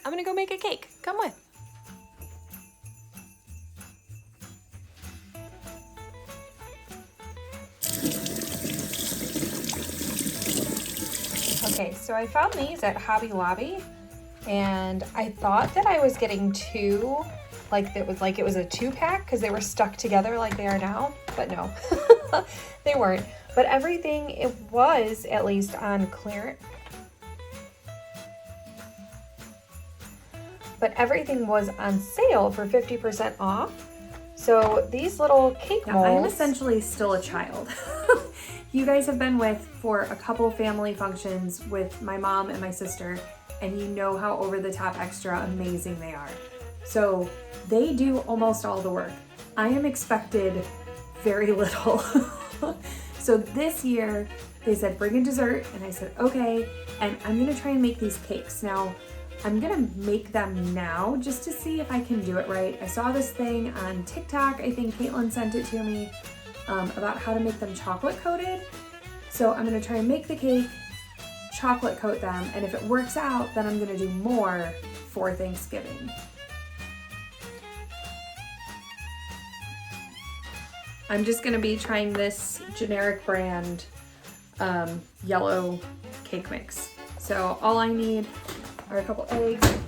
I'm gonna go make a cake. Come with. Okay, so I found these at Hobby Lobby, and I thought that I was getting two, like it was a 2-pack because they were stuck together like they are now, but no, they weren't. But everything, it was at least on clearance. But everything was on sale for 50% off. So these little cake molds. I'm essentially still a child. You guys have been with for a couple family functions with my mom and my sister, and you know how over the top extra amazing they are. So they do almost all the work. I am expected very little. So this year they said bring a dessert, and I said okay, and I'm gonna try and make these cakes. Now I'm gonna make them now just to see if I can do it right. I saw this thing on TikTok, I think Caitlin sent it to me, about how to make them chocolate coated. So I'm gonna try and make the cake, chocolate coat them, and if it works out, then I'm gonna do more for Thanksgiving. I'm just gonna be trying this generic brand yellow cake mix. So all I need are a couple eggs,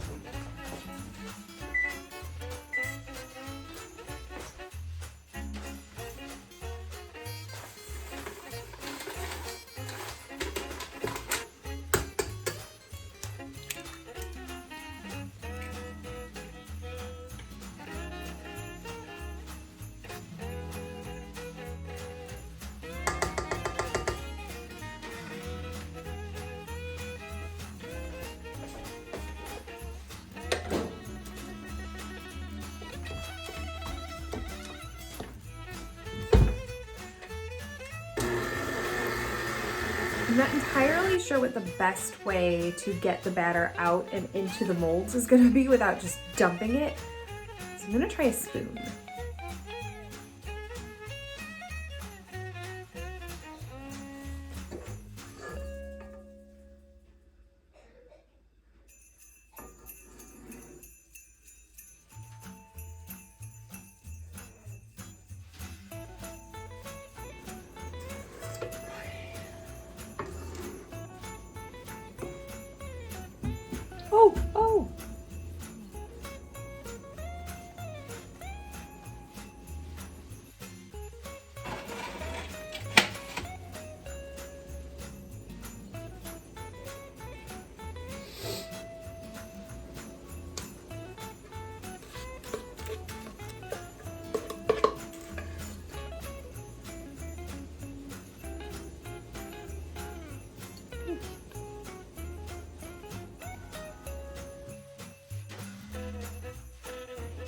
I'm not entirely sure what the best way to get the batter out and into the molds is gonna be without just dumping it. So I'm gonna try a spoon. Oh!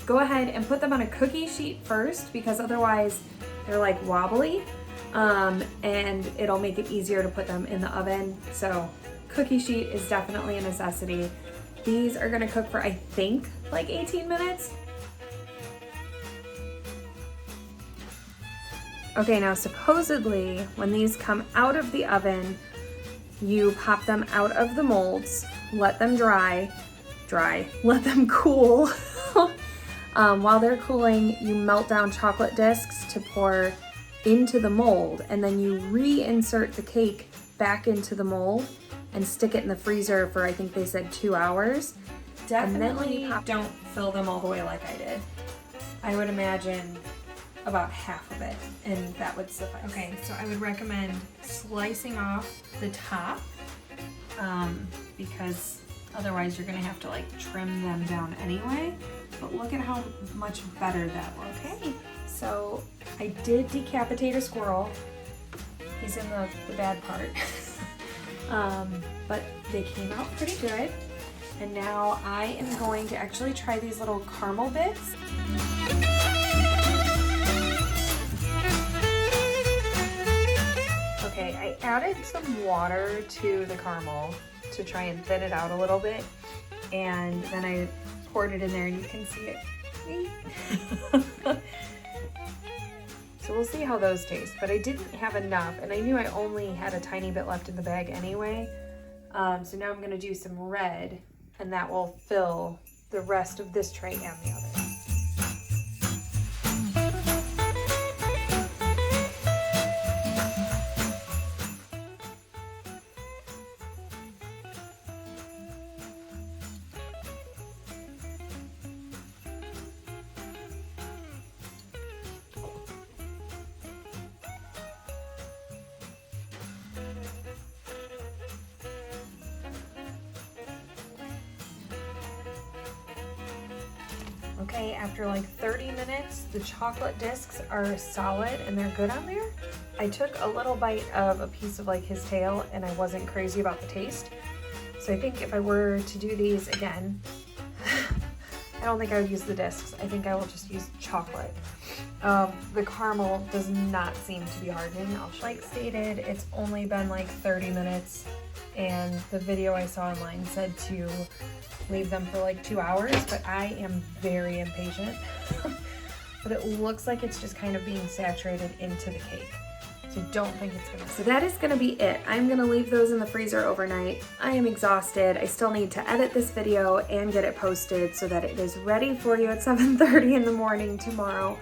Go ahead and put them on a cookie sheet first, because otherwise they're like wobbly, and it'll make it easier to put them in the oven. So cookie sheet is definitely a necessity. These are gonna cook for, I think, like 18 minutes. Okay, now supposedly when these come out of the oven, you pop them out of the molds, let them let them cool. While they're cooling, you melt down chocolate discs to pour into the mold, and then you reinsert the cake back into the mold and stick it in the freezer for, I think they said 2 hours. Definitely don't fill them all the way like I did. I would imagine about half of it, and that would suffice. Okay, so I would recommend slicing off the top, because otherwise you're gonna have to like trim them down anyway. But look at how much better that looks. Okay, so I did decapitate a squirrel. He's in the bad part. But they came out pretty good. And now I am going to actually try these little caramel bits. Okay, I added some water to the caramel to try and thin it out a little bit. And then I poured it in there, and you can see it. So we'll see how those taste, but I didn't have enough, and I knew I only had a tiny bit left in the bag anyway. So now I'm gonna do some red and that will fill the rest of this tray and the other. Okay, after like 30 minutes, the chocolate discs are solid and they're good on there. I took a little bite of a piece of like his tail and I wasn't crazy about the taste. So I think if I were to do these again, I don't think I would use the discs. I think I will just use chocolate. The caramel does not seem to be hardening. Like stated, it's only been like 30 minutes and the video I saw online said to leave them for like 2 hours, but I am very impatient. But it looks like it's just kind of being saturated into the cake. So don't think it's gonna. So that is gonna be it. I'm gonna leave those in the freezer overnight. I am exhausted. I still need to edit this video and get it posted so that it is ready for you at 7:30 in the morning tomorrow.